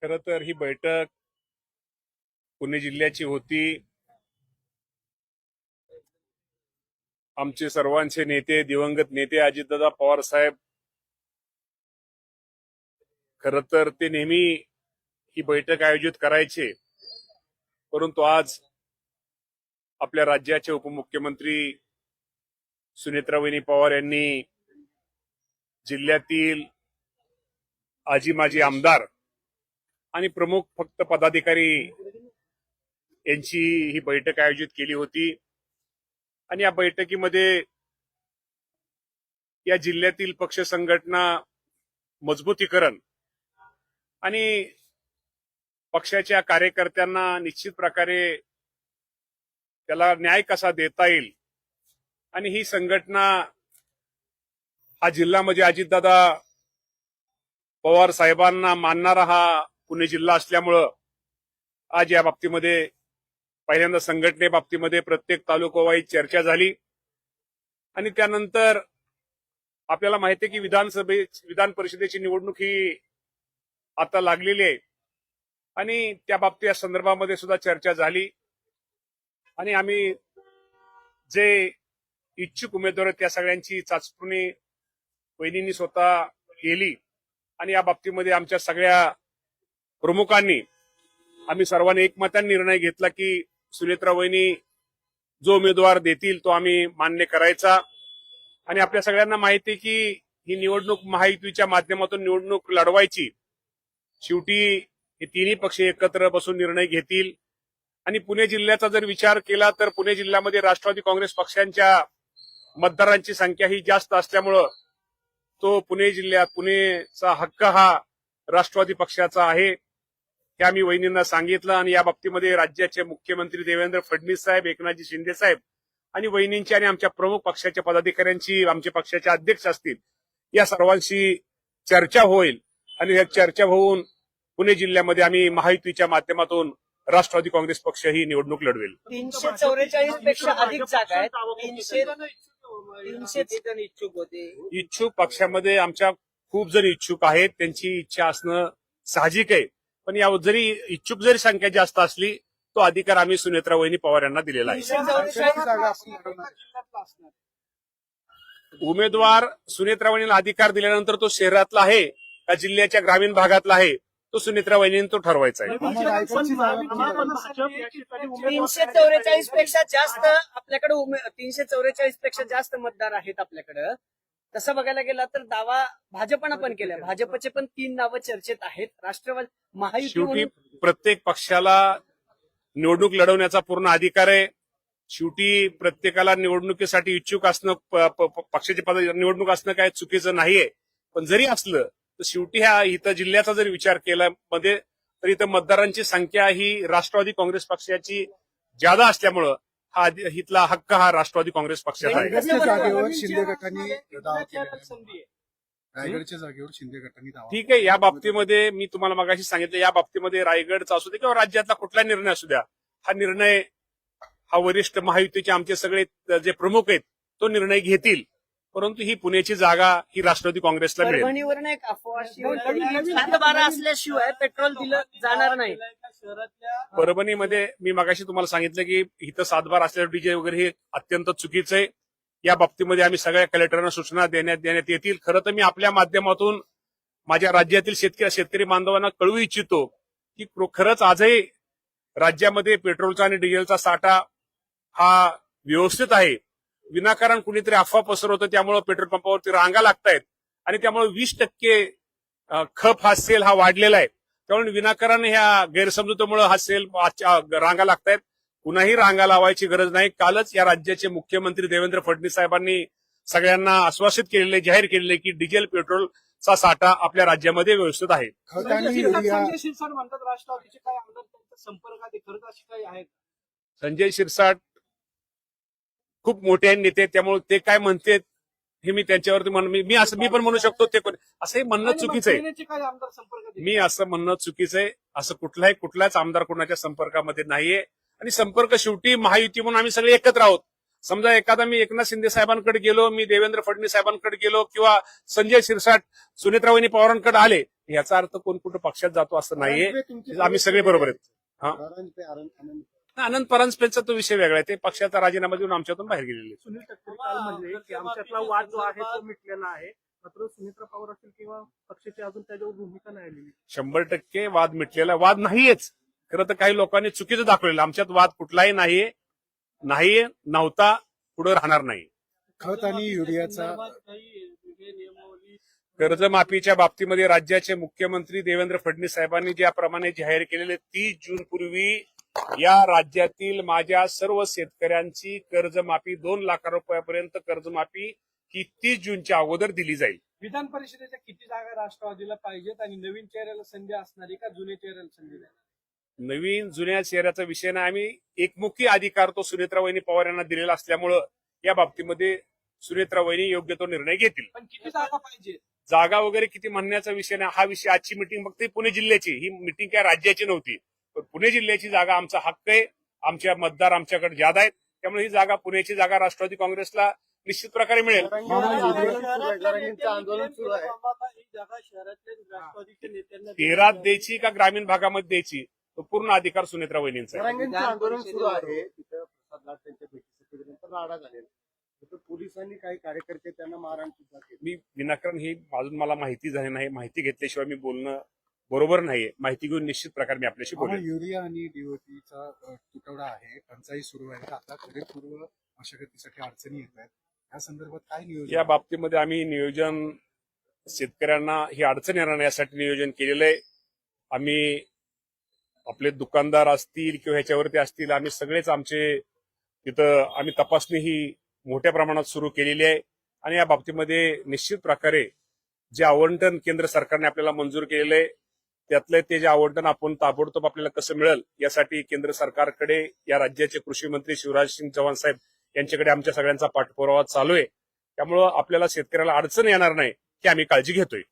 खरं तर ही बैठक पुणे जिल्ह्याची होती. आमचे सर्वांचे नेते, दिवंगत नेते अजितदादा पवार साहेब, खरं तर ते नेहमी ही बैठक आयोजित करायचे, परंतु आज आपल्या राज्याचे उपमुख्यमंत्री सुनेत्रावहिनी पवार यांनी जिल्ह्यातील आजी माजी आमदार आणि प्रमुख फक्त पदाधिकारी यांची ही बैठक आयोजित केली होती. आणि या बैठकीमध्ये या जिल्ह्यातील पक्ष संघटना मजबूतीकरण आणि पक्षाच्या कार्यकर्त्यांना निश्चित प्रकारे त्याला न्याय कसा देता येईल आणि ही संघटना हा जिल्हा म्हणजे अजितदादा पवार साहेबांना मानणारा हा पुणे जिल्हा असल्यामुळं आज या बाबतीमध्ये पहिल्यांदा संघटने बाबतीमध्ये प्रत्येक तालुकावाईज चर्चा झाली. आणि त्यानंतर आपल्याला माहिती आहे की विधान परिषदेची निवडणूक ही आता लागलेली आहे आणि त्या बाबतीत या संदर्भामध्ये सुद्धा चर्चा झाली. आणि आम्ही जे इच्छुक उमेदवार आहेत त्या सगळ्यांची चाचपणी वहिनींनी स्वतः केली आणि या बाबतीमध्ये आमच्या सगळ्या प्रमुखांनी आम्ही सर्वांनी एकमताने निर्णय घेतला की सुनेत्रा वहिनी जो उमेदवार देतील तो आम्ही मान्य करायचा. आणि आपल्या सगळ्यांना माहिती आहे की ही निवडणूक महायुतीच्या माध्यमातून निवडणूक लढवायची. शेवटी हे तिन्ही पक्ष एकत्र बसून निर्णय घेतील. आणि पुणे जिल्ह्याचा जर विचार केला तर पुणे जिल्ह्यामध्ये राष्ट्रवादी काँग्रेस पक्षांच्या मतदारांची संख्या ही जास्त असल्यामुळं तो पुणेचा हक्क हा राष्ट्रवादी पक्षाचा आहे हे आम्ही वहिनींना सांगितलं. आणि या बाबतीमध्ये राज्याचे मुख्यमंत्री देवेंद्र फडणवीस साहेब, एकनाथजी शिंदे साहेब आणि वहिनींची आणि आमच्या प्रमुख पक्षाच्या पदाधिकाऱ्यांची, आमच्या पक्षाचे अध्यक्ष असतील, या सर्वांशी चर्चा होईल. आणि या चर्चा होऊन पुणे जिल्ह्यामध्ये आम्ही महायुतीच्या माध्यमातून राष्ट्रवादी काँग्रेस पक्ष ही निवडणूक लढवेल. 344 पेक्षा अधिक जागा आहेत. 300 इच्छुक होते. इच्छुक पक्षामध्ये आमच्या खूप जण इच्छुक आहेत. त्यांची इच्छा असणं साहजिक आहे. पण या जरी इच्छुक जरी संख्या जास्त असली तो अधिकार आम्ही सुनेत्रा वहिनी पवार यांना दिलेला आहे. उमेदवार सुनेत्रा वहिनीला अधिकार दिल्यानंतर तो शहरातला आहे का जिल्ह्याच्या ग्रामीण भागातला आहे तो सुनेत्रा वहिनीने तो ठरवायचा आहे. 344 पेक्षा जास्त आपल्याकडे 344 पेक्षा जास्त मतदार आहेत आपल्याकडे. तसं बघायला गेला तर दावा भाजपनं पण केला. भाजपचे पण 3 नावं चर्चेत आहेत. राष्ट्रवादी महायुती शेवटी प्रत्येक पक्षाला निवडणूक लढवण्याचा पूर्ण अधिकार आहे. शेवटी प्रत्येकाला निवडणुकीसाठी इच्छुक असणं, पक्षाची निवडणूक असणं काय चुकीचं नाहीये. पण जरी असलं तर शेवटी ह्या इथं जिल्ह्याचा जर विचार केला मध्ये तर इथं मतदारांची संख्या ही राष्ट्रवादी काँग्रेस पक्षाची जादा असल्यामुळं हा इथला हक्क हा राष्ट्रवादी काँग्रेस पक्षाचा आहे. रायगडच्या जागेवर शिंदे गटांनी दावा. ठीक आहे. या बाबतीमध्ये मी तुम्हाला मगाशी सांगितलं, या बाबतीमध्ये रायगडचा असू दे किंवा राज्यातला कुठला निर्णय असू द्या, हा निर्णय हा वरिष्ठ महायुतीचे आमचे सगळे जे प्रमुख आहेत तो निर्णय घेतील. परंतु ही पुण्याची जागा ही राष्ट्रवादी काँग्रेसला मिळेल. परभणीवरून एक अफवा 7-12 असल्याशिवाय पेट्रोल दिलं जाणार नाही. परभणीमध्ये मी मगाशी तुम्हाला सांगितलं की इथं 7-12 असल्यावर डीजे वगैरे हे अत्यंत चुकीचं आहे. या बाबतीमध्ये आम्ही सगळ्या कलेक्टरांना सूचना देण्यात येतील. खरं तर मी आपल्या माध्यमातून माझ्या राज्यातील शेतकरी बांधवांना कळवू इच्छितो की खरंच आजही राज्यामध्ये पेट्रोलचा आणि डिझेलचा साठा हा व्यवस्थित आहे. विनाकारण कुणीतरी अफवा पसरवतं, त्यामुळे पेट्रोल पंपावरती रांगा लागतायत आणि त्यामुळे 20% खप हा सेल हा वाढलेला आहे. त्यामुळे विनाकारण ह्या गैरसमजुतीमुळे हा सेल रांगा लागतायत. कुणाही रांगा लावायची गरज नाही. कालच या राज्याचे मुख्यमंत्री देवेंद्र फडणवीस साहेबांनी सगळ्यांना आश्वासित केलेले, जाहीर केलेले की डिझेल पेट्रोलचा साठा आपल्या राज्यामध्ये व्यवस्थित आहे. संजय शिरसाट म्हणतात राष्ट्रवादीचे काय आमदार त्यांच्या संपर्कात खरंच अशी काही आहेत? संजय शिरसाट खूप मोठे नेते, त्यामुळे ते काय म्हणते हे मी त्यांच्यावरती मी पण म्हणू शकतो ते असंही म्हणणं चुकीचं आहे. मी असं म्हणणं चुकीचं आहे. असं कुठलाच आमदार कोणाच्या संपर्कामध्ये नाहीये. आणि संपर्क शेवटी महायुती म्हणून आम्ही सगळे एकत्र आहोत. समजा एखादा मी एकनाथ शिंदे साहेबांकडे गेलो, मी देवेंद्र फडणवीस साहेबांकडे गेलो किंवा संजय शिरसाट सुनेत्रावहिनी पवारांकडे आले, याचा अर्थ कोण कुठं पक्षात जातो असं नाहीये. आम्ही सगळे बरोबर आहेत. आनंद परांजपेचा तो विषय वेगळा आहे. ते पक्षाचा राजीनामा देऊन आमच्यातून बाहेर गेलेले आहेत. सुनील तटकरे काल म्हणले की आमच्यातला वाद जो आहे तो मिटलेला आहे, मात्र सुमित्रा पवार असेल किंवा पक्षाची अजून त्याच्यावर भूमिका नाही आलेली. 100% वाद मिटलेला वाद नाहीयेच. खरं तर काही लोकांनी चुकीचं दाखवलेलं. आमच्यात वाद कुठलाही नाही, नव्हता, पुढे राहणार नाही. खत आणि युरियाचा नियमावली कर्जमाफीच्या बाबतीमध्ये राज्याचे मुख्यमंत्री देवेंद्र फडणवीस साहेबांनी ज्याप्रमाणे जाहीर केलेले 30 जून पूर्वी या राज्यातील माझ्या सर्व शेतकऱ्यांची कर्जमाफी 2 लाख रुपयापर्यंत कर्जमाफी ही 30 जूनच्या अगोदर दिली जाईल. विधान परिषदेच्या किती जागा राष्ट्रवादीला पाहिजेत आणि नवीन चेहऱ्याला संधी असणारी का जुन्या चेहऱ्याला संधी देणार? नवीन जुन्या चेहऱ्याचा विषय नाही. आम्ही एकमुखी अधिकार तो सुनेत्रावहिनी पवार यांना दिलेला असल्यामुळं या बाबतीमध्ये सुनेत्रावहिनी योग्य तो निर्णय घेतील. पण किती जागा पाहिजे? जागा वगैरे किती म्हणण्याचा विषय नाही. हा विषय आजची मिटिंग फक्त पुणे जिल्ह्याची, ही मिटिंग काय राज्याची नव्हती. पण पुणे जिल्ह्याची जागा आमचा हक्क आहे. आमच्या मतदार आमच्याकडे ज्यादा आहेत, त्यामुळे ही जागा पुण्याची जागा राष्ट्रवादी काँग्रेसला निश्चित प्रकारे मिळेल. आंदोलन सुरू आहे. ही जागा शहरातल्या राष्ट्रवादीच्या नेत्यांना 13 द्यायची का ग्रामीण भागामध्ये द्यायची, तो पूर्ण अधिकार सुनेत्रा वहिनींचा आहे. आंदोलन सुरू आहे. तिथं प्रसाद लाड त्यांच्या भेटीसाठी नंतर राडा झालेला. तिथं पोलिसांनी काही कार्यकर्ते त्यांना मारहाण सुद्धा केली. मी विनाकारण ही अजून मला माहिती झाली नाही. माहिती घेतल्याशिवाय मी बोलणं बरोबर नाहीये. माहिती घेऊन निश्चित प्रकारे मी आपल्याशी बोलेन. युरिया आणि डीओपीचा तुटवडा आहे, टंचाई सुरू आहे. आता खरीपपूर्व मशागतीसाठी अडचणी येत आहेत. या संदर्भात काय नियोजन? या बाबतीमध्ये आम्ही नियोजन शेतकऱ्यांना ही अडचण येणार नाही यासाठी नियोजन केलेलं आहे. आम्ही आपले दुकानदार असतील किंवा ह्याच्यावरती असतील, आम्ही सगळेच आमचे तिथं आम्ही तपासणी ही मोठ्या प्रमाणात सुरू केलेली आहे. आणि या बाबतीमध्ये निश्चित प्रकारे जे आवंटन केंद्र सरकारने आपल्याला मंजूर केलेलं आहे, त्यातलं ते जे आवंटन आपण ताबडतोब आपल्याला कसं मिळेल यासाठी केंद्र सरकारकडे या राज्याचे कृषी मंत्री शिवराज सिंग चौहान साहेब यांच्याकडे आमच्या सगळ्यांचा पाठपुरावा चालू आहे. त्यामुळं आपल्याला शेतकऱ्याला अडचण येणार नाही, की आम्ही काळजी घेतोय.